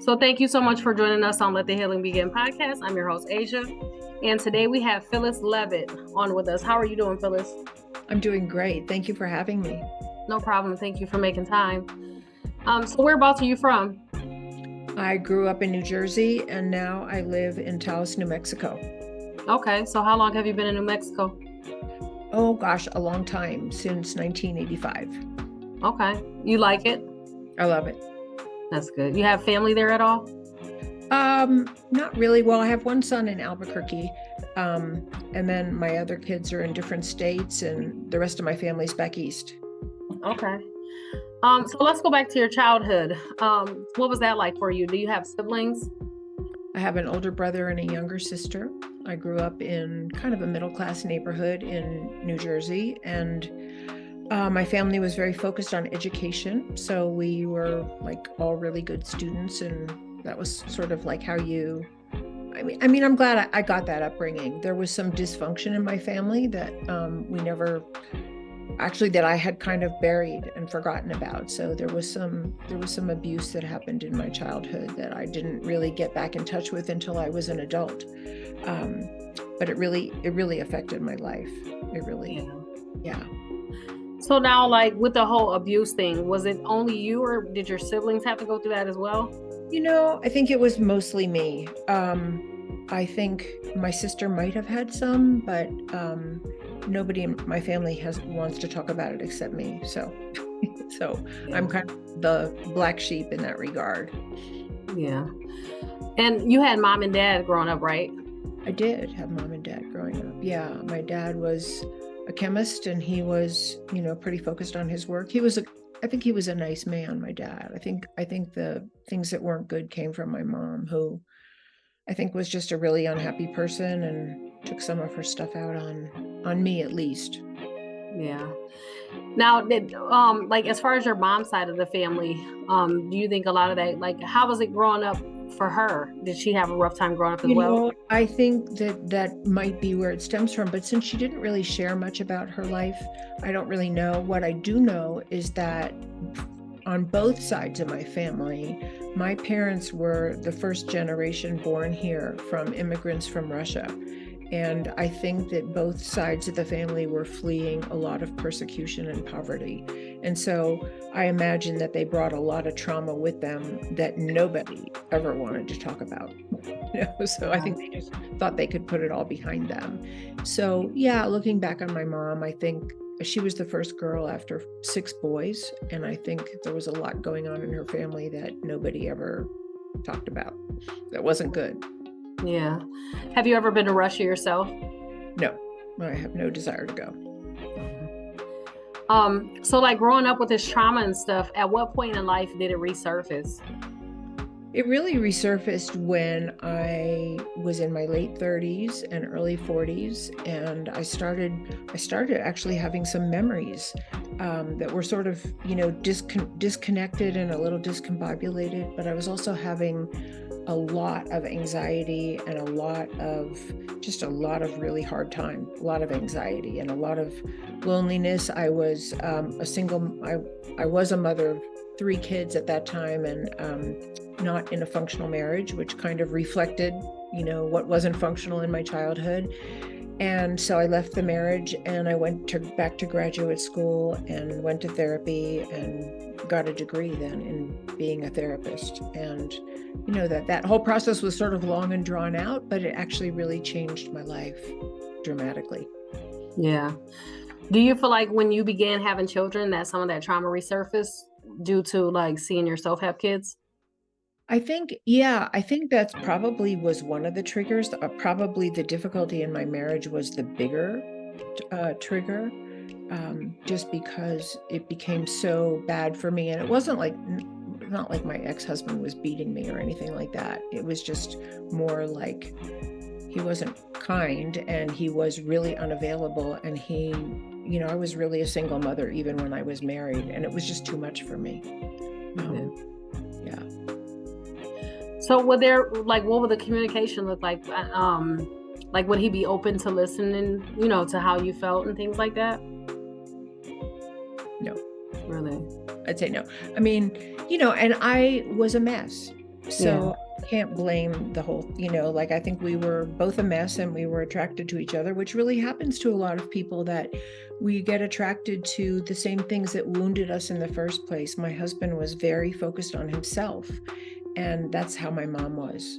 So thank you so much for joining us on Let the Healing Begin podcast. I'm your host, Asia. And today we have Phyllis Leavitt on with us. How are you doing, Phyllis? I'm doing great. Thank you for having me. No problem. Thank you for making time. So whereabouts are you from? I grew up in New Jersey and now I live in Taos, New Mexico. Okay. So how long have you been in New Mexico? Oh gosh, a long time, since 1985. Okay. You like it? I love it. That's good. You have family there at all? Not really. Well, I have one son in Albuquerque, and then my other kids are in different states and the rest of my family's back east. Okay. So let's go back to your childhood. What was that like for you? Do you have siblings? I have an older brother and a younger sister. I grew up in kind of a middle-class neighborhood in New Jersey, and my family was very focused on education. So we were like all really good students, and that was sort of like how you, I mean, I'm glad I got that upbringing. There was some dysfunction in my family that we never, actually, that I had kind of buried and forgotten about. So there was some abuse that happened in my childhood that I didn't really get back in touch with until I was an adult. But it really affected my life. It really, yeah. So now, like with the whole abuse thing, was it only you or did your siblings have to go through that as well? You know, I think it was mostly me. I think my sister might have had some, but nobody in my family wants to talk about it except me. So I'm kind of the black sheep in that regard. Yeah. And you had mom and dad growing up, right? I did have mom and dad growing up. Yeah, my dad was a chemist and he was, pretty focused on his work. I think he was a nice man, my dad. I think the things that weren't good came from my mom, who I think was just a really unhappy person and took some of her stuff out on me at least. Yeah. Now, like as far as your mom's side of the family, do you think a lot of that, like how was it growing up for her? Did she have a rough time growing up as well? I think that might be where it stems from, but since she didn't really share much about her life, I don't really know. What I do know is that on both sides of my family, my parents were the first generation born here from immigrants from Russia. And I think that both sides of the family were fleeing a lot of persecution and poverty. And so I imagine that they brought a lot of trauma with them that nobody ever wanted to talk about. So I think they just thought they could put it all behind them. So yeah, looking back on my mom, I think she was the first girl after 6 boys. And I think there was a lot going on in her family that nobody ever talked about. That wasn't good. Yeah. Have you ever been to Russia yourself? No, I have no desire to go. So like growing up with this trauma and stuff, at what point in life did it resurface? It really resurfaced when I was in my late 30s and early 40s, and I started actually having some memories that were sort of, disconnected and a little discombobulated, but I was also having a lot of anxiety and a lot of really hard time, a lot of anxiety and a lot of loneliness. I was I was a mother of 3 kids at that time, and not in a functional marriage, which kind of reflected, what wasn't functional in my childhood. And so I left the marriage and I went back to graduate school and went to therapy and got a degree then in being a therapist. And that whole process was sort of long and drawn out, but it actually really changed my life dramatically. Yeah. Do you feel like when you began having children that some of that trauma resurfaced due to like seeing yourself have kids? I think that probably was one of the triggers. Probably the difficulty in my marriage was the bigger trigger, just because it became so bad for me. And it wasn't like, not like my ex-husband was beating me or anything like that. It was just more like he wasn't kind and he was really unavailable. And I was really a single mother even when I was married, and it was just too much for me. Yeah. So what would the communication look like? Like, would he be open to listening, to how you felt and things like that? No. Really? I'd say no. I mean, and I was a mess. Yeah. So I can't blame the whole, like I think we were both a mess and we were attracted to each other, which really happens to a lot of people, that we get attracted to the same things that wounded us in the first place. My husband was very focused on himself, and that's how my mom was.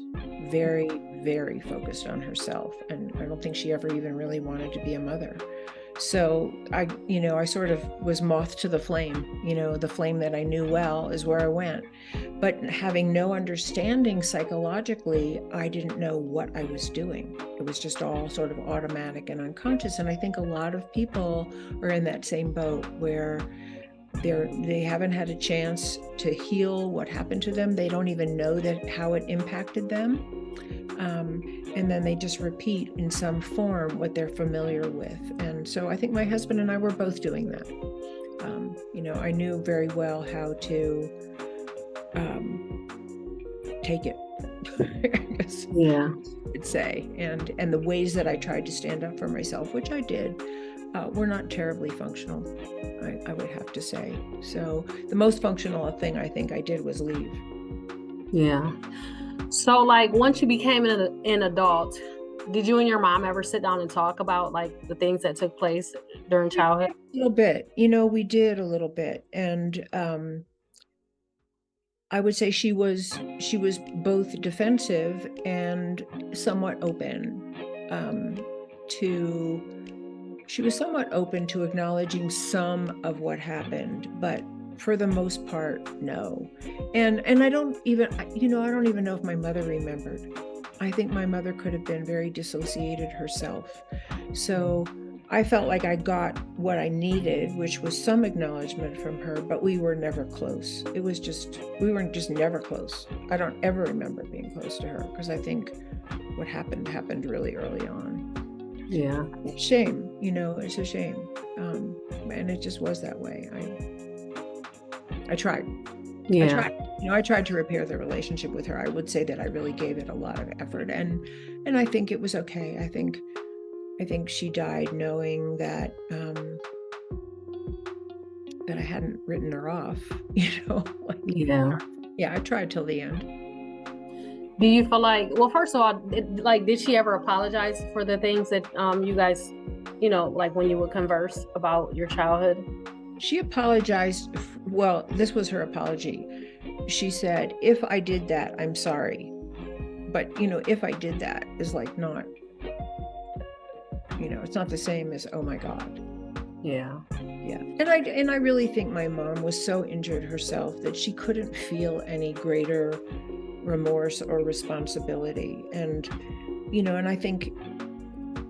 Very, very focused on herself. And I don't think she ever even really wanted to be a mother. So I sort of was moth to the flame. The flame that I knew well is where I went. But having no understanding psychologically, I didn't know what I was doing. It was just all sort of automatic and unconscious. And I think a lot of people are in that same boat where they haven't had a chance to heal what happened to them. They don't even know how it impacted them. And then they just repeat in some form what they're familiar with. And so I think my husband and I were both doing that. I knew very well how to take it, I guess. Yeah. Would say, and the ways that I tried to stand up for myself, which I did, were not terribly functional, I would have to say. So the most functional thing I think I did was leave. Yeah. So like once you became an adult, did you and your mom ever sit down and talk about like the things that took place during childhood? A little bit, we did a little bit, and I would say she was both defensive and somewhat open she was somewhat open to acknowledging some of what happened, but for the most part, no. And I don't even know if my mother remembered. I think my mother could have been very dissociated herself. So I felt like I got what I needed, which was some acknowledgement from her, but we were never close. We were just never close. I don't ever remember being close to her, because I think what happened really early on. Yeah. Shame, it's a shame. And it just was that way. I tried. Yeah. I tried to repair the relationship with her. I would say that I really gave it a lot of effort, and I think it was okay. I think she died knowing that that I hadn't written her off, Yeah. Yeah, I tried till the end. Do you feel like, well, first of all, did she ever apologize for the things that you guys, like when you would converse about your childhood? She apologized. Well, this was her apology. She said, "If I did that, I'm sorry." But, if I did that is like not, it's not the same as, oh my God. Yeah. Yeah. And I really think my mom was so injured herself that she couldn't feel any greater remorse or responsibility. And, and I think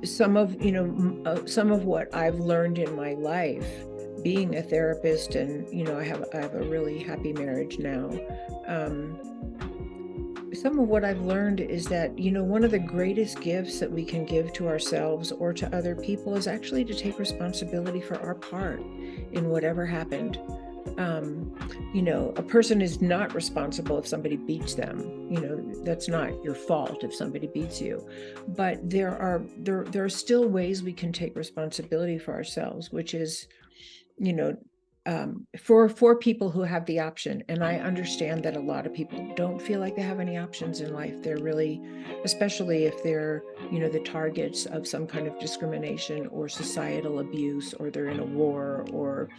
some of what I've learned in my life, being a therapist, and, I have a really happy marriage now. Some of what I've learned is that, one of the greatest gifts that we can give to ourselves or to other people is actually to take responsibility for our part in whatever happened. A person is not responsible if somebody beats them. That's not your fault if somebody beats you. But there are still ways we can take responsibility for ourselves, which is, for people who have the option. And I understand that a lot of people don't feel like they have any options in life. They're really, especially if they're, the targets of some kind of discrimination or societal abuse, or they're in a war, or,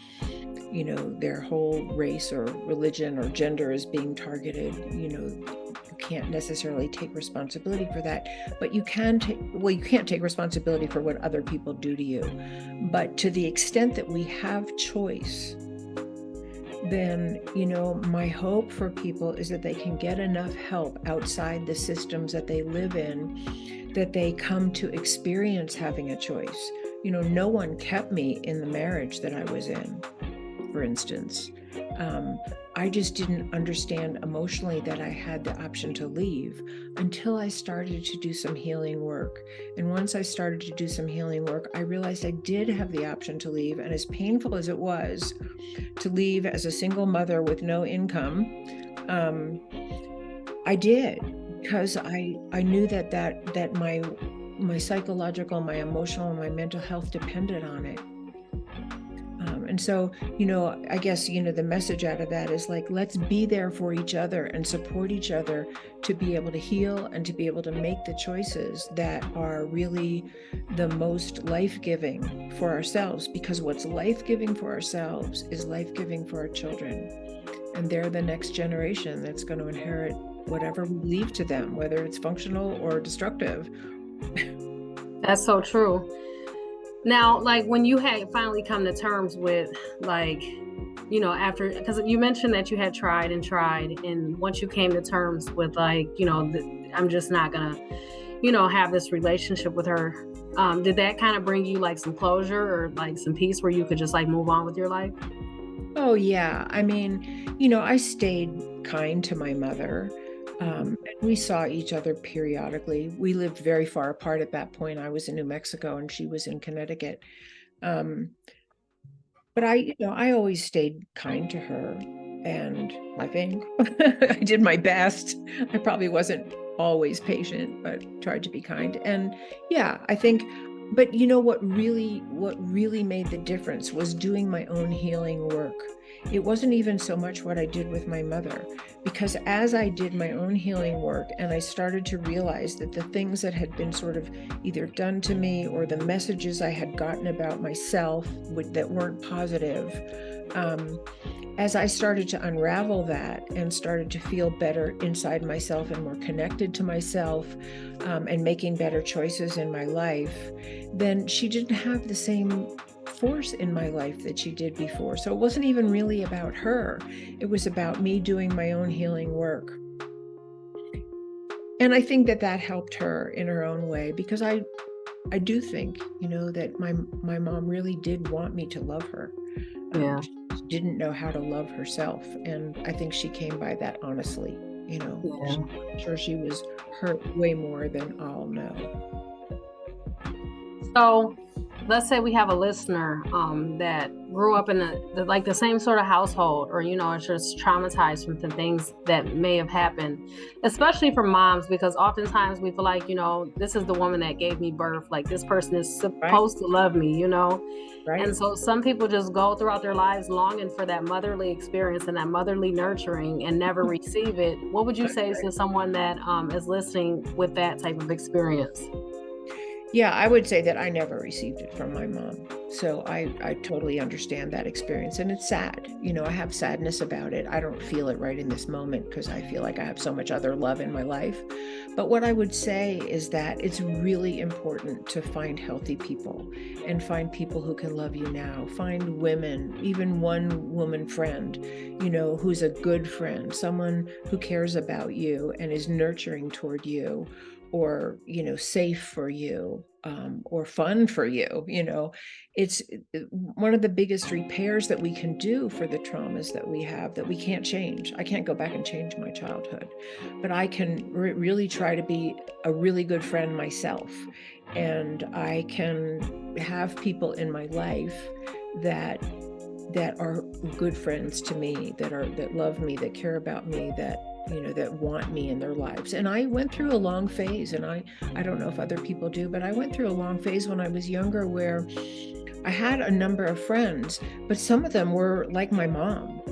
their whole race or religion or gender is being targeted. You can't necessarily take responsibility for that, but you can't take responsibility for what other people do to you. But to the extent that we have choice, then, my hope for people is that they can get enough help outside the systems that they live in, that they come to experience having a choice. No one kept me in the marriage that I was in, for instance. I just didn't understand emotionally that I had the option to leave until I started to do some healing work. And once I started to do some healing work, I realized I did have the option to leave. And as painful as it was to leave as a single mother with no income, I did, because I knew that my psychological, my emotional, and my mental health depended on it. And so, I guess, the message out of that is like, let's be there for each other and support each other to be able to heal and to be able to make the choices that are really the most life-giving for ourselves, because what's life-giving for ourselves is life-giving for our children. And they're the next generation that's going to inherit whatever we leave to them, whether it's functional or destructive. That's so true. Now, like when you had finally come to terms with like, after, because you mentioned that you had tried and tried, and once you came to terms with like, I'm just not gonna, have this relationship with her. Did that kind of bring you like some closure or like some peace where you could just like move on with your life? Oh, yeah. I mean, I stayed kind to my mother. And we saw each other periodically. We lived very far apart at that point. I was in New Mexico and she was in Connecticut. Um, but I always stayed kind to her. And I think I did my best. I probably wasn't always patient, but tried to be kind. And yeah, I think, but what really made the difference was doing my own healing work. It wasn't even so much what I did with my mother, because as I did my own healing work and I started to realize that the things that had been sort of either done to me or the messages I had gotten about myself that weren't positive, as I started to unravel that and started to feel better inside myself and more connected to myself, and making better choices in my life, then she didn't have the same force in my life that she did before. So it wasn't even really about her. It was about me doing my own healing work. And I think that helped her in her own way, because I do think, that my mom really did want me to love her. Yeah. She didn't know how to love herself. And I think she came by that honestly, Yeah. I'm sure she was hurt way more than I'll know. So let's say we have a listener that grew up in like the same sort of household, or is just traumatized from the things that may have happened, especially for moms, because oftentimes we feel like, this is the woman that gave me birth, like this person is supposed to love me, Right. And so some people just go throughout their lives longing for that motherly experience and that motherly nurturing and never receive it. What would you say to someone that is listening with that type of experience? Yeah, I would say that I never received it from my mom. So I totally understand that experience. And it's sad. I have sadness about it. I don't feel it right in this moment because I feel like I have so much other love in my life. But what I would say is that it's really important to find healthy people and find people who can love you now. Find women, even one woman friend, who's a good friend, someone who cares about you and is nurturing toward you, or safe for you, or fun for you. It's one of the biggest repairs that we can do for the traumas that we have that we can't change. I can't go back and change my childhood, but I can really try to be a really good friend myself, and I can have people in my life that are good friends to me, that love me, that care about me, that want me in their lives. And I went through a long phase, and I don't know if other people do, but I went through a long phase when I was younger where I had a number of friends, but some of them were like my mom,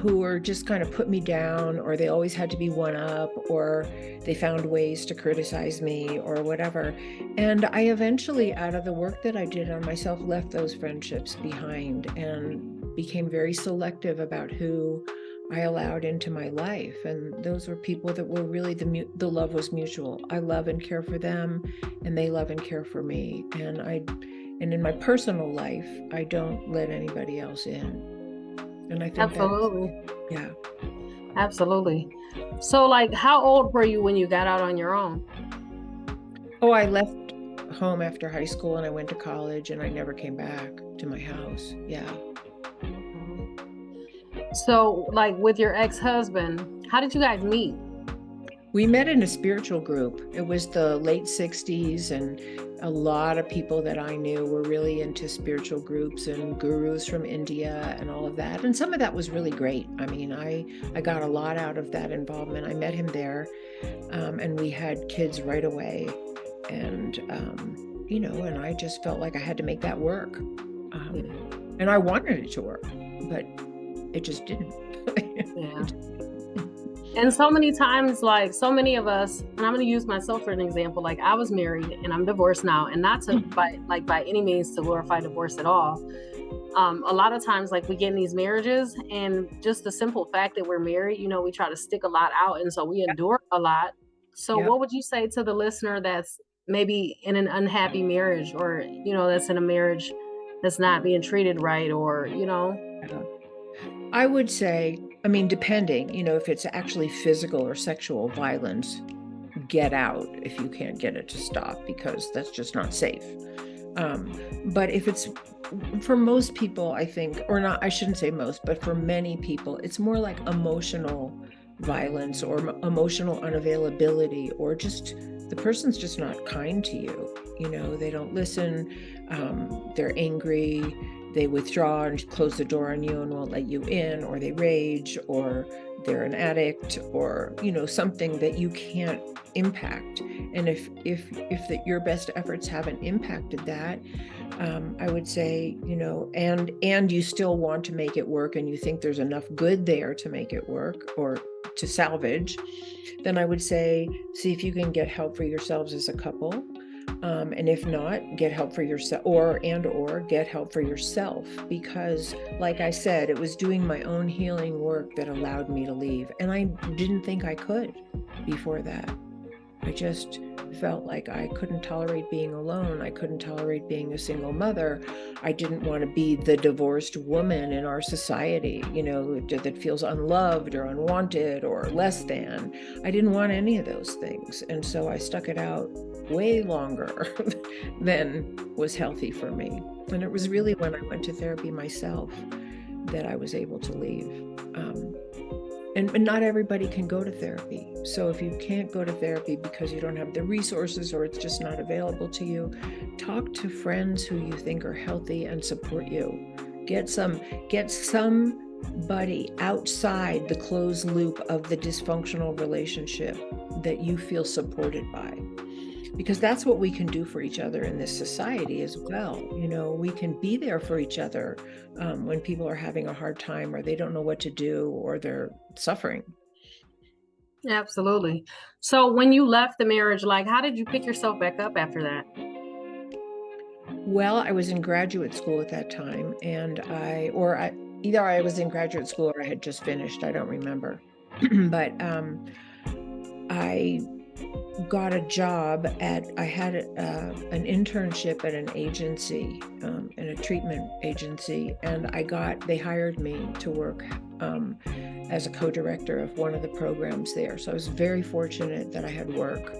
who were just kind of put me down, or they always had to be one up, or they found ways to criticize me or whatever. And I eventually, out of the work that I did on myself, left those friendships behind and became very selective about who I allowed into my life. And those were people that were really the love was mutual. I love and care for them, and they love and care for me. And in my personal life, I don't let anybody else in. And I think Absolutely. yeah. Absolutely. So like, how old were you when you got out on your own? Oh, I left home after high school and I went to college, and I never came back to my house. Yeah. So like with your ex-husband, how did you guys meet? We met in a spiritual group. It was the late 60s, and a lot of people that I knew were really into spiritual groups and gurus from India and all of that. And some of that was really great. I mean, I got a lot out of that involvement. I met him there, and we had kids right away. And and I just felt like I had to make that work. Yeah. And I wanted it to work, but it just didn't. Yeah. And so many times, like so many of us, and I'm going to use myself for an example. Like I was married and I'm divorced now, and not to by any means to glorify divorce at all. A lot of times, like we get in these marriages, and just the simple fact that we're married, we try to stick a lot out, and so we endure a lot. So, Yep. what would you say to the listener that's maybe in an unhappy marriage, or that's in a marriage that's not being treated right, or Yeah. I would say, I mean, depending, if it's actually physical or sexual violence, get out if you can't get it to stop, because that's just not safe. But if it's for most people, I think, or not, I shouldn't say most, but for many people, it's more like emotional violence or emotional unavailability, or just the person's just not kind to you. They don't listen. They're angry. They withdraw and close the door on you and won't let you in, or they rage, or they're an addict, or something that you can't impact. And if your best efforts haven't impacted that, I would say, and you still want to make it work, and you think there's enough good there to make it work or to salvage, then I would say, see if you can get help for yourselves as a couple. And if not, get help for yourself, or get help for yourself, because like I said, it was doing my own healing work that allowed me to leave. And I didn't think I could before that. I just felt like I couldn't tolerate being alone. I couldn't tolerate being a single mother. I didn't want to be the divorced woman in our society, that feels unloved or unwanted or less than. I didn't want any of those things. And so I stuck it out way longer than was healthy for me. And it was really when I went to therapy myself that I was able to leave. And not everybody can go to therapy. So if you can't go to therapy because you don't have the resources, or it's just not available to you, talk to friends who you think are healthy and support you. Get somebody outside the closed loop of the dysfunctional relationship that you feel supported by. Because that's what we can do for each other in this society as well. We can be there for each other when people are having a hard time, or they don't know what to do, or they're suffering. Absolutely. So when you left the marriage, like how did you pick yourself back up after that? Well, I was in graduate school at that time, and either I was in graduate school or I had just finished. I don't remember. But I got a job I had an internship at an agency, in a treatment agency, and they hired me to work as a co-director of one of the programs there. So I was very fortunate that I had work.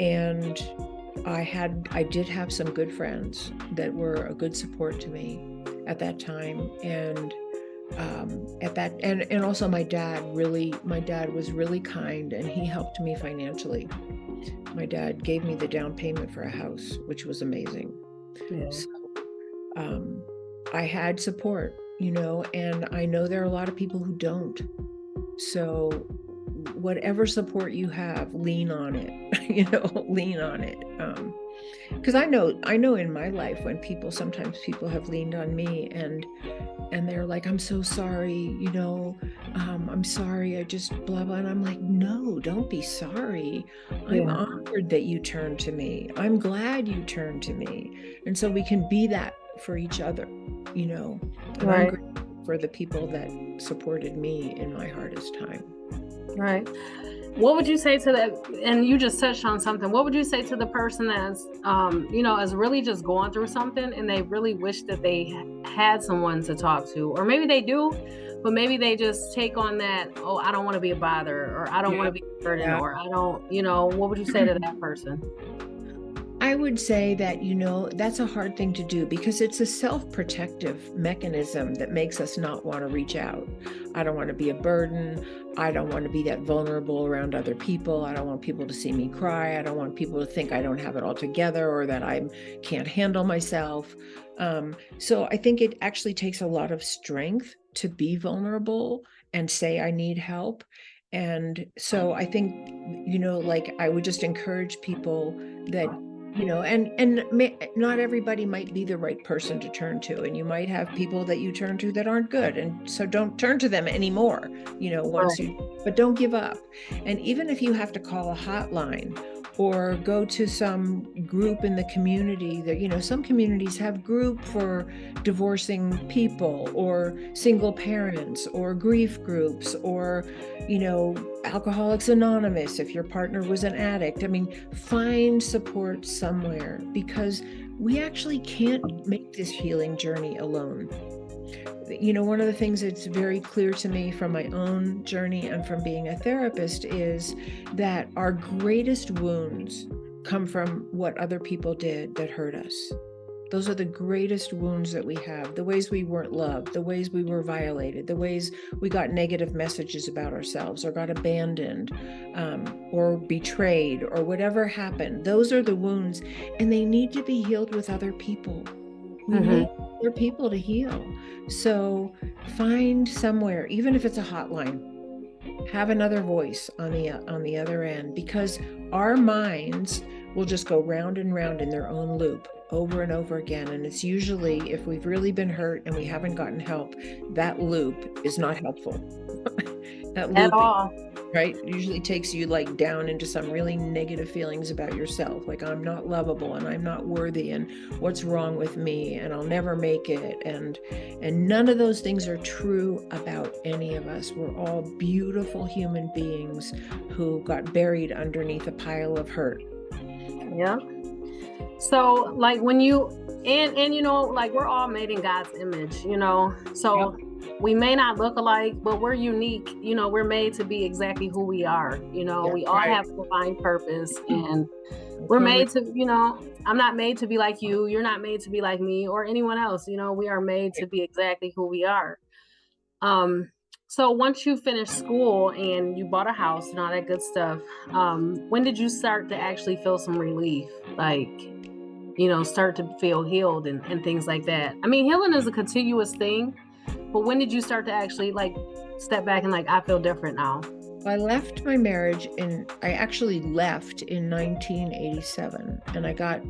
And I did have some good friends that were a good support to me at that time. And and also my dad was really kind, and he helped me financially. My dad gave me the down payment for a house, which was amazing. Yeah. So I had support, and I know there are a lot of people who don't. So whatever support you have, lean on it, lean on it. Because I know in my life when sometimes people have leaned on me, and they're like, I'm so sorry, I'm sorry, I just blah, blah. And I'm like, no, don't be sorry. I'm honored that you turned to me. I'm glad you turned to me. And so we can be that for each other, and Right. I'm grateful for the people that supported me in my hardest time. Right. What would you say to that? And you just touched on something. What would you say to the person that's, is really just going through something, and they really wish that they had someone to talk to, or maybe they do, but maybe they just take on that, oh, I don't want to be a bother, or I don't want to be a burden, Yeah. or I don't, what would you say to that person? I would say that, that's a hard thing to do, because it's a self-protective mechanism that makes us not want to reach out. I don't want to be a burden. I don't want to be that vulnerable around other people. I don't want people to see me cry. I don't want people to think I don't have it all together, or that I can't handle myself. So I think it actually takes a lot of strength to be vulnerable and say I need help. And so I think, like I would just encourage people that, not everybody might be the right person to turn to. And you might have people that you turn to that aren't good. And so don't turn to them anymore, but don't give up. And even if you have to call a hotline or go to some group in the community that, some communities have group for divorcing people or single parents or grief groups or, Alcoholics Anonymous, if your partner was an addict. I mean, find support somewhere, because we actually can't make this healing journey alone. One of the things that's very clear to me from my own journey and from being a therapist is that our greatest wounds come from what other people did that hurt us. Those are the greatest wounds that we have, the ways we weren't loved, the ways we were violated, the ways we got negative messages about ourselves or got abandoned or betrayed or whatever happened. Those are the wounds, and they need to be healed with other people. We need other people to heal. So find somewhere, even if it's a hotline, have another voice on the other end, because our minds will just go round and round in their own loop over and over again. And it's usually, if we've really been hurt and we haven't gotten help, that loop is not helpful. That loop at all. Right, usually takes you like down into some really negative feelings about yourself, like I'm not lovable and I'm not worthy and what's wrong with me and I'll never make it, and none of those things are true about any of us. We're all beautiful human beings who got buried underneath a pile of hurt. Yeah. So like when you and like we're all made in God's image, so yep. We may not look alike, but we're unique. We're made to be exactly who we are. We all have a divine purpose, and we're made to, I'm not made to be like you. You're not made to be like me or anyone else. We are made to be exactly who we are. So once you finished school and you bought a house and all that good stuff, when did you start to actually feel some relief? Like, start to feel healed and things like that. I mean, healing is a continuous thing, but when did you start to actually like step back and like, I feel different now? I left my marriage I actually left in 1987, and I got,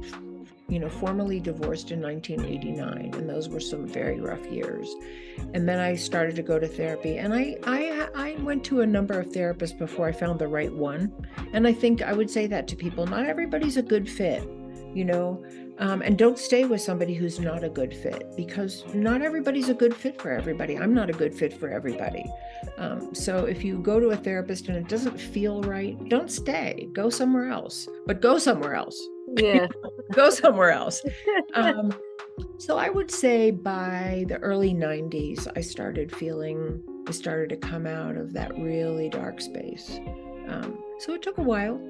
formally divorced in 1989. And those were some very rough years. And then I started to go to therapy, and I went to a number of therapists before I found the right one. And I think I would say that to people, not everybody's a good fit. And don't stay with somebody who's not a good fit, because not everybody's a good fit for everybody. I'm not a good fit for everybody. So if you go to a therapist and it doesn't feel right, don't stay, go somewhere else, but go somewhere else. Yeah. Go somewhere else. So I would say by the early 90s, I started to come out of that really dark space. So it took a while.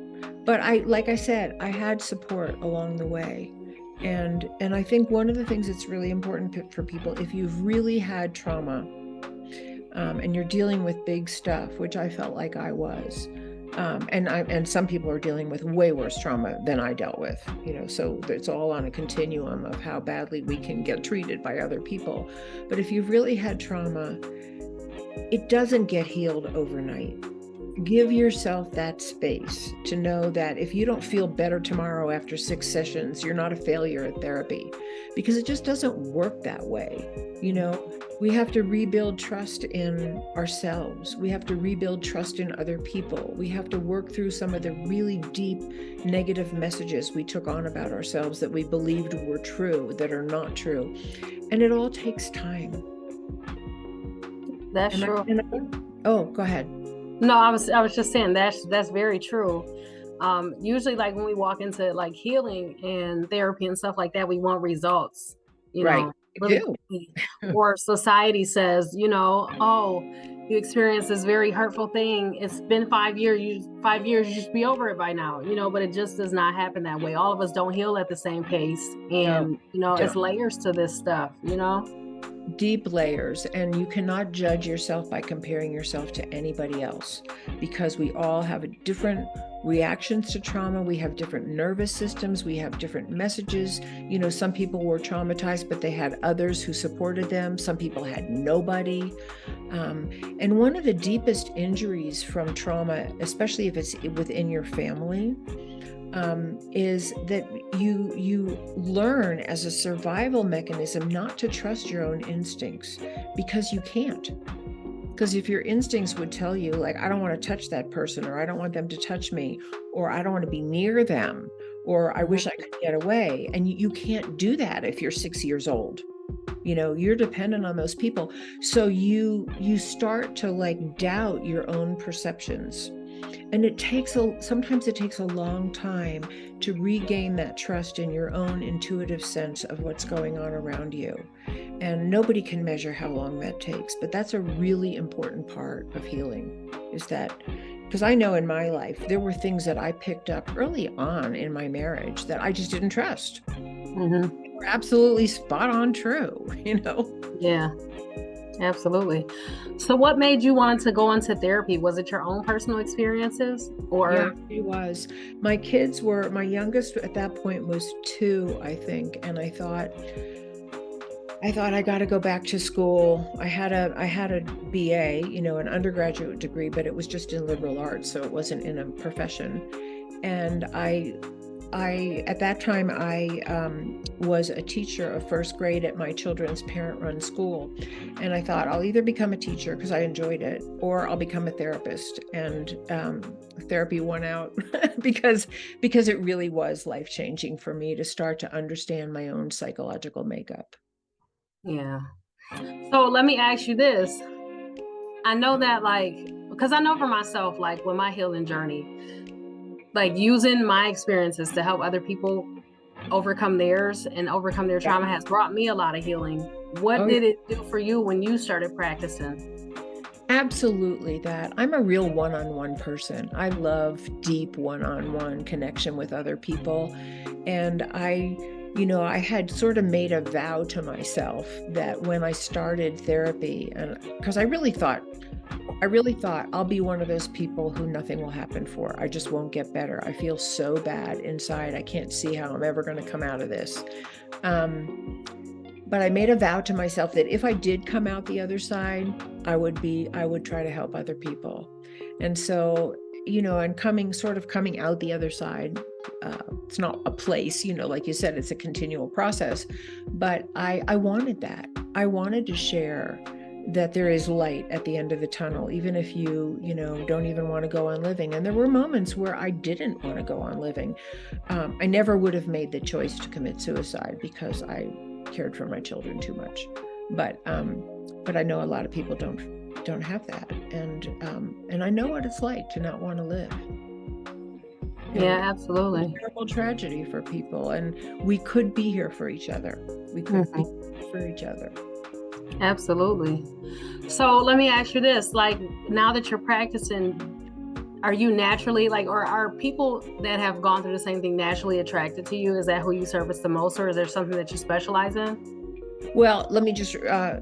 But like I said, I had support along the way. And I think one of the things that's really important for people, if you've really had trauma, and you're dealing with big stuff, which I felt like I was, and some people are dealing with way worse trauma than I dealt with, so it's all on a continuum of how badly we can get treated by other people. But if you've really had trauma, it doesn't get healed overnight. Give yourself that space to know that if you don't feel better tomorrow after 6 sessions, you're not a failure at therapy, because it just doesn't work that way. We have to rebuild trust in ourselves. We have to rebuild trust in other people. We have to work through some of the really deep negative messages we took on about ourselves that we believed were true, that are not true. And it all takes time. That's true. Oh, go ahead. No, I was just saying that's very true. Usually like when we walk into like healing and therapy and stuff like that, we want results, right. Really, or society says, oh, you experienced this very hurtful thing. It's been 5 years, you should be over it by now, but it just does not happen that way. All of us don't heal at the same pace. And, it's layers to this stuff, Deep layers, and you cannot judge yourself by comparing yourself to anybody else, because we all have a different reactions to trauma. We have different nervous systems. We have different messages. Some people were traumatized, but they had others who supported them. Some people had nobody. And one of the deepest injuries from trauma, especially if it's within your family, is that you learn as a survival mechanism not to trust your own instincts, because you can't. Because if your instincts would tell you, like, I don't want to touch that person, or I don't want them to touch me, or I don't want to be near them, or I wish I could get away. And you can't do that if you're 6 years old. You're dependent on those people. So you start to like doubt your own perceptions. And sometimes it takes a long time to regain that trust in your own intuitive sense of what's going on around you. And nobody can measure how long that takes, but that's a really important part of healing, is that, because I know in my life, there were things that I picked up early on in my marriage that I just didn't trust. They were absolutely spot on true, Yeah. Absolutely. So what made you want to go into therapy? Was it your own personal experiences, or? Yeah, it was. My youngest at that point was 2, I think. And I thought I got to go back to school. I had a BA, an undergraduate degree, but it was just in liberal arts. So it wasn't in a profession. And at that time, I was a teacher of first grade at my children's parent-run school. And I thought, I'll either become a teacher because I enjoyed it, or I'll become a therapist. And therapy won out because it really was life-changing for me to start to understand my own psychological makeup. Yeah. So let me ask you this. I know that, because I know for myself, with my healing journey, using my experiences to help other people overcome theirs and overcome their trauma has brought me a lot of healing. What did it do for you when you started practicing? Absolutely that. I'm a real one-on-one person. I love deep one-on-one connection with other people. And I had sort of made a vow to myself that when I started therapy, and because I really thought I'll be one of those people who nothing will happen for. I just won't get better. I feel so bad inside. I can't see how I'm ever going to come out of this. But I made a vow to myself that if I did come out the other side, I would try to help other people. And so, and coming out the other side, it's not a place, like you said, it's a continual process, but I wanted that. I wanted to share that there is light at the end of the tunnel, even if you don't even want to go on living. And there were moments where I didn't want to go on living. I never would have made the choice to commit suicide because I cared for my children too much. But I know a lot of people don't have that, and I know what it's like to not want to live. Yeah, absolutely. It's a terrible tragedy for people, and we could be here for each other. We could be here for each other. Absolutely. So let me ask you this, now that you're practicing, are you naturally or are people that have gone through the same thing naturally attracted to you? Is that who you service the most, or is there something that you specialize in? Well, let me just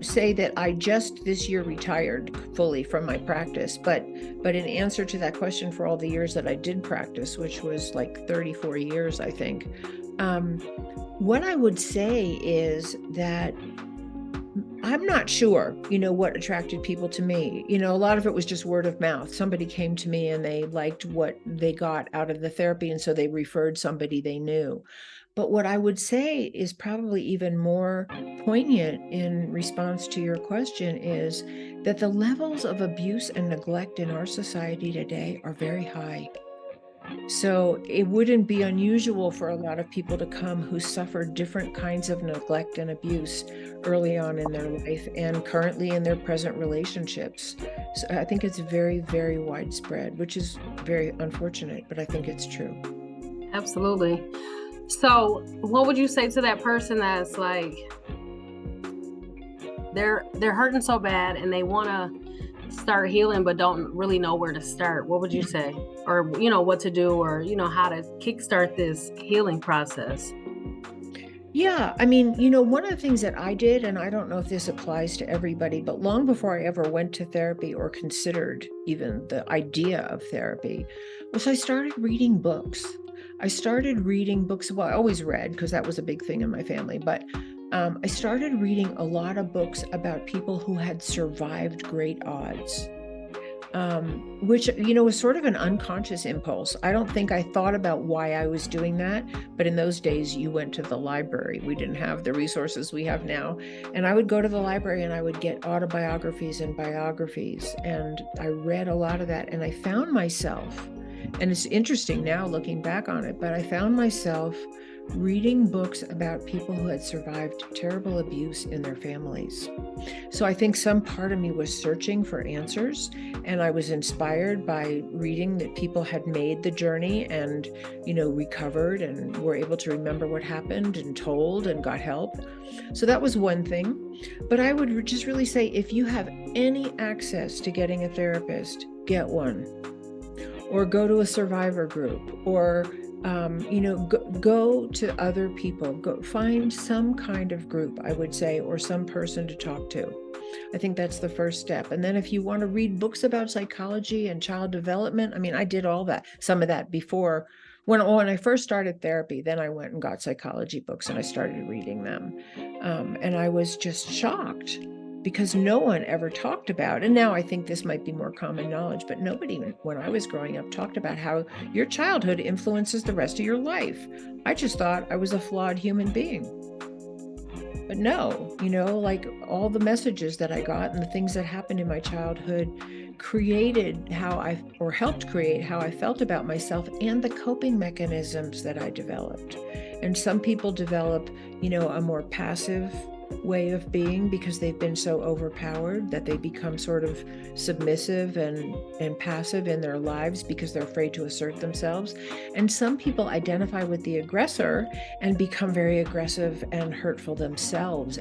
say that I just this year retired fully from my practice, but in answer to that question, for all the years that I did practice, which was 34 years, I think, what I would say is that I'm not sure, what attracted people to me. A lot of it was just word of mouth. Somebody came to me and they liked what they got out of the therapy, and so they referred somebody they knew. But what I would say is probably even more poignant in response to your question is that the levels of abuse and neglect in our society today are very high. So it wouldn't be unusual for a lot of people to come who suffered different kinds of neglect and abuse early on in their life and currently in their present relationships. So I think it's very, very widespread, which is very unfortunate, but I think it's true. Absolutely. So what would you say to that person that's they're hurting so bad and they want to start healing but don't really know where to start? What would you say? Or what to do, or how to kickstart this healing process? Yeah, one of the things that I did, and I don't know if this applies to everybody, but long before I ever went to therapy or considered even the idea of therapy, Well, so I started reading books. Well, I always read because that was a big thing in my family, but I started reading a lot of books about people who had survived great odds, which, was sort of an unconscious impulse. I don't think I thought about why I was doing that, but in those days you went to the library. We didn't have the resources we have now. And I would go to the library and I would get autobiographies and biographies. And I read a lot of that, and I found myself, and it's interesting now looking back on it, but I found myself reading books about people who had survived terrible abuse in their families. So I think some part of me was searching for answers, and I was inspired by reading that people had made the journey and, recovered and were able to remember what happened and told and got help. So that was one thing. But I would just really say, if you have any access to getting a therapist, get one, or go to a survivor group, or go to other people, go find some kind of group, I would say, or some person to talk to. I think that's the first step. And then if you want to read books about psychology and child development, I did all that, some of that before. When I first started therapy, then I went and got psychology books and I started reading them. And I was just shocked because no one ever talked about, and now I think this might be more common knowledge, but nobody, when I was growing up, talked about how your childhood influences the rest of your life. I just thought I was a flawed human being. But no, like all the messages that I got and the things that happened in my childhood created helped create how I felt about myself and the coping mechanisms that I developed. And some people develop, a more passive way of being because they've been so overpowered that they become sort of submissive and passive in their lives because they're afraid to assert themselves. And some people identify with the aggressor and become very aggressive and hurtful themselves,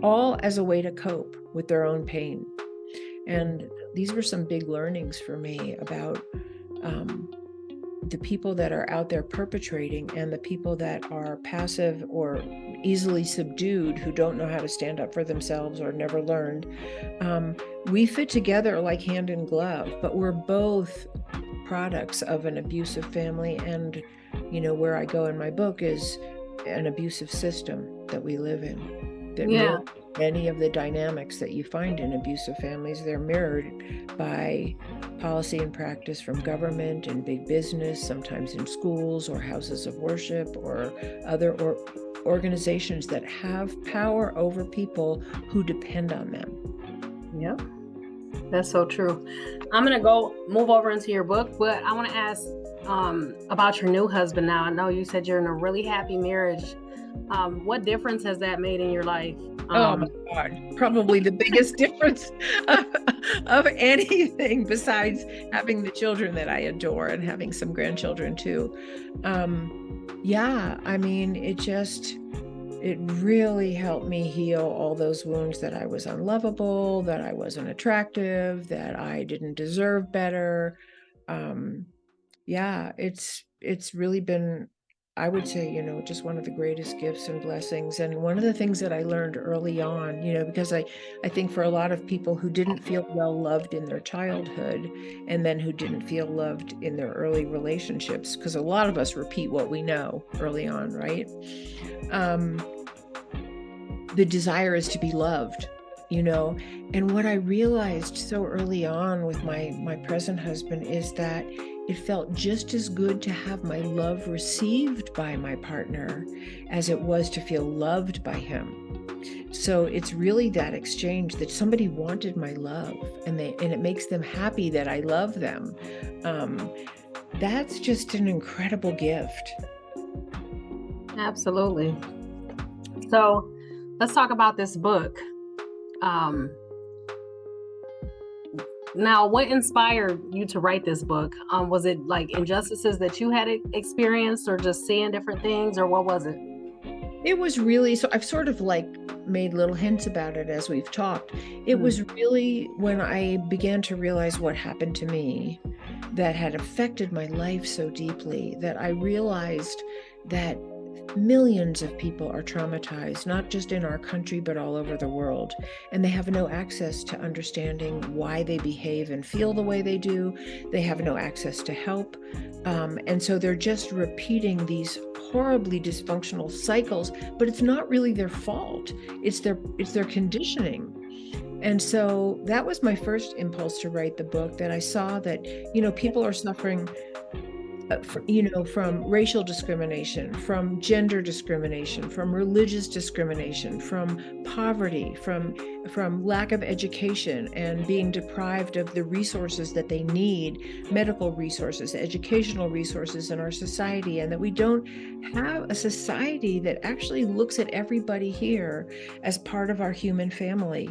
all as a way to cope with their own pain. And these were some big learnings for me about the people that are out there perpetrating and the people that are passive or easily subdued, who don't know how to stand up for themselves or never learned. We fit together like hand in glove, but we're both products of an abusive family. And, where I go in my book is an abusive system that we live in. That mirrors many of the dynamics that you find in abusive families. They're mirrored by policy and practice from government and big business, sometimes in schools or houses of worship or other organizations that have power over people who depend on them. Yeah, that's so true. I'm going to move over into your book, but I want to ask about your new husband now. I know you said you're in a really happy marriage. What difference has that made in your life? Oh my God, probably the biggest difference of anything besides having the children that I adore and having some grandchildren too. It really helped me heal all those wounds that I was unlovable, that I wasn't attractive, that I didn't deserve better. It's really been, I would say, just one of the greatest gifts and blessings. And one of the things that I learned early on, because I think for a lot of people who didn't feel well loved in their childhood and then who didn't feel loved in their early relationships, because a lot of us repeat what we know early on, right? The desire is to be loved, and what I realized so early on with my present husband is that it felt just as good to have my love received by my partner as it was to feel loved by him. So it's really that exchange, that somebody wanted my love and it makes them happy that I love them. That's just an incredible gift. Absolutely. So let's talk about this book. Now, what inspired you to write this book? Was it like injustices that you had experienced, or just seeing different things, or what was it? It was really, so I've sort of like made little hints about it as we've talked. It was really when I began to realize what happened to me that had affected my life so deeply, that I realized that millions of people are traumatized, not just in our country, but all over the world. And they have no access to understanding why they behave and feel the way they do. They have no access to help. And so they're just repeating these horribly dysfunctional cycles, but it's not really their fault. It's their conditioning. And so that was my first impulse to write the book, that I saw that, people are suffering from racial discrimination, from gender discrimination, from religious discrimination, from poverty, from lack of education and being deprived of the resources that they need, medical resources, educational resources in our society, and that we don't have a society that actually looks at everybody here as part of our human family,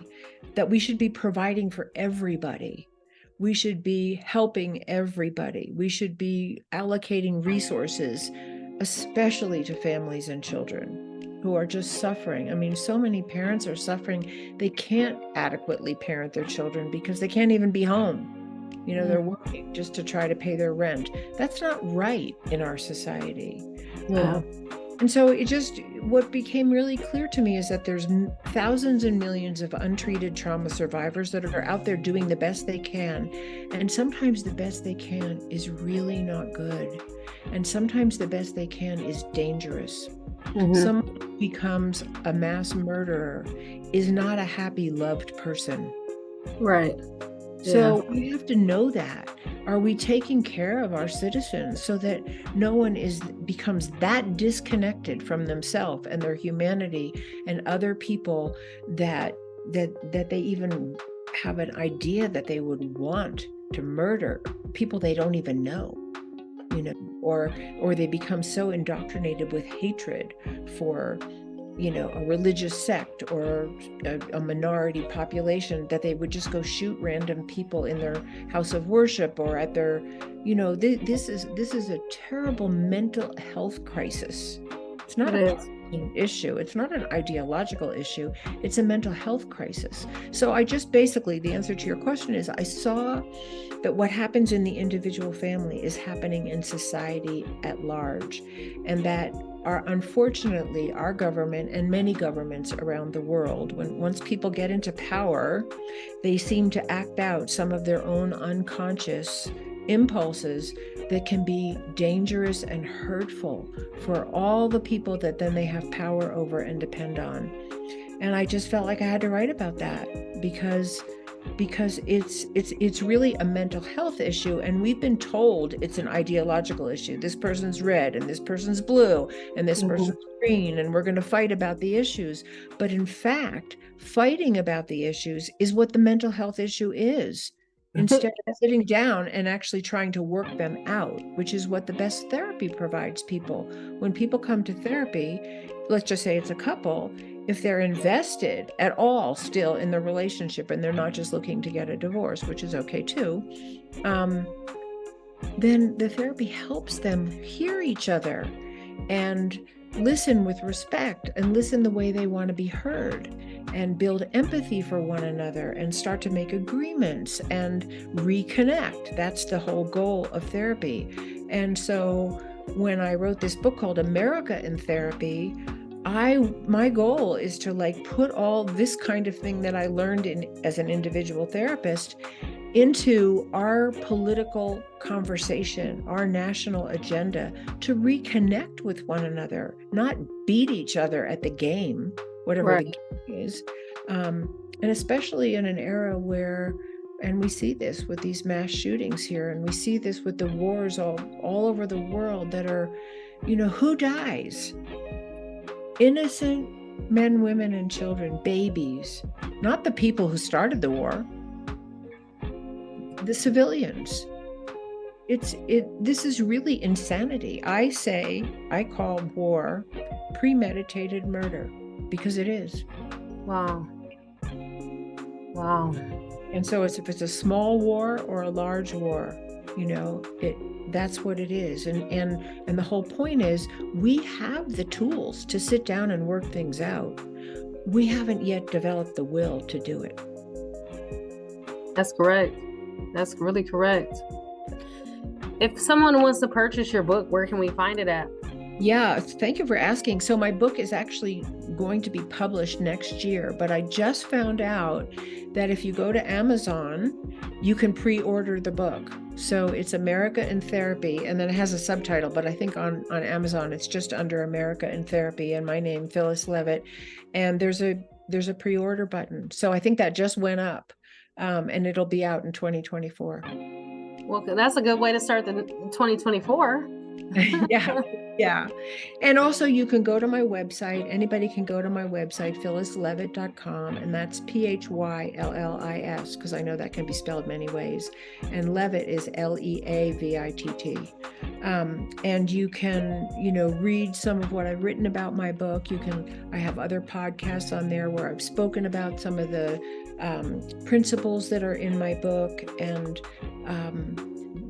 that we should be providing for everybody. We should be helping everybody. We should be allocating resources, especially to families and children who are just suffering. I mean, so many parents are suffering. They can't adequately parent their children because they can't even be home. They're working just to try to pay their rent. That's not right in our society. Yeah. And so what became really clear to me is that there's thousands and millions of untreated trauma survivors that are out there doing the best they can. And sometimes the best they can is really not good. And sometimes the best they can is dangerous. Someone who becomes a mass murderer is not a happy, loved person. Right. So we have to know that. Are we taking care of our citizens so that no one becomes that disconnected from themselves and their humanity and other people that they even have an idea that they would want to murder people they don't even know, or they become so indoctrinated with hatred for a religious sect or a minority population that they would just go shoot random people in their house of worship or at their, this is a terrible mental health crisis. It's not a issue. It's not an ideological issue. It's a mental health crisis. So the answer to your question is, I saw that what happens in the individual family is happening in society at large, and that unfortunately, our government and many governments around the world, once people get into power, they seem to act out some of their own unconscious impulses that can be dangerous and hurtful for all the people that then they have power over and depend on. And I just felt like I had to write about that because it's really a mental health issue, and we've been told it's an ideological issue. This person's red and this person's blue and this person's green, and we're going to fight about the issues. But in fact, fighting about the issues is what the mental health issue is, instead of sitting down and actually trying to work them out, which is what the best therapy provides people. When people come to therapy, let's just say it's a couple, if they're invested at all still in the relationship and they're not just looking to get a divorce, which is okay too, then the therapy helps them hear each other and listen with respect and listen the way they want to be heard and build empathy for one another and start to make agreements and reconnect. That's the whole goal of therapy. And so when I wrote this book called America in Therapy, my goal is to put all this kind of thing that I learned as an individual therapist into our political conversation, our national agenda, to reconnect with one another, not beat each other at the game, whatever the game is. And especially in an era where, and we see this with these mass shootings here, and we see this with the wars all over the world that are, who dies? Innocent men, women, and children, babies, not the people who started the war, the civilians. This is really insanity. I call war premeditated murder, because it is. Wow. And so if it's a small war or a large war, that's what it is. And the whole point is, we have the tools to sit down and work things out. We haven't yet developed the will to do it. That's correct. That's really correct. If someone wants to purchase your book, where can we find it at? Yeah, thank you for asking. So my book is actually going to be published next year, but I just found out that if you go to Amazon, you can pre-order the book. So it's America in Therapy, and then it has a subtitle, but I think on Amazon it's just under America in Therapy and my name, Phyllis Leavitt, and there's a pre-order button. So I think that just went up, and it'll be out in 2024. Well, that's a good way to start the 2024. Yeah. Yeah. And also you can go to my website. Anybody can go to my website, phyllisleavitt.com, and that's Phyllis, because I know that can be spelled many ways. And Leavitt is Leavitt. And you can, read some of what I've written about my book. I have other podcasts on there where I've spoken about some of the principles that are in my book, and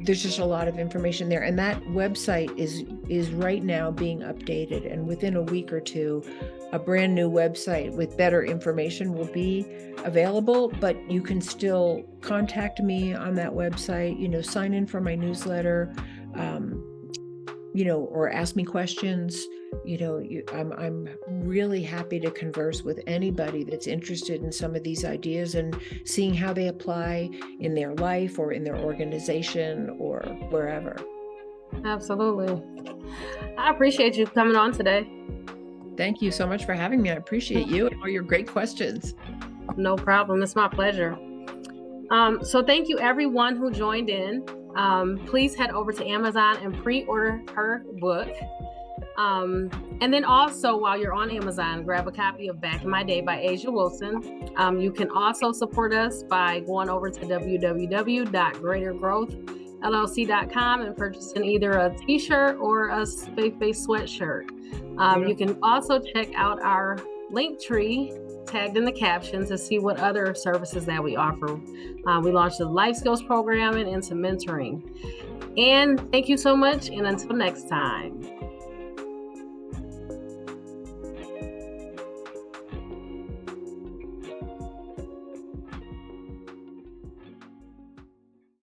there's just a lot of information there. And that website is right now being updated, and within a week or two, a brand new website with better information will be available. But you can still contact me on that website, sign in for my newsletter, or ask me questions. I'm really happy to converse with anybody that's interested in some of these ideas and seeing how they apply in their life or in their organization or wherever. Absolutely. I appreciate you coming on today. Thank you so much for having me. I appreciate you and all your great questions. No problem. It's my pleasure. So thank you everyone who joined in. Please head over to Amazon and pre-order her book. And then also, while you're on Amazon, grab a copy of Back in My Day by Asia Wilson. You can also support us by going over to www.greatergrowthllc.com and purchasing either a t-shirt or a faith-based sweatshirt. You can also check out our link tree tagged in the caption to see what other services that we offer. We launched a life skills program and some mentoring. And thank you so much. And until next time.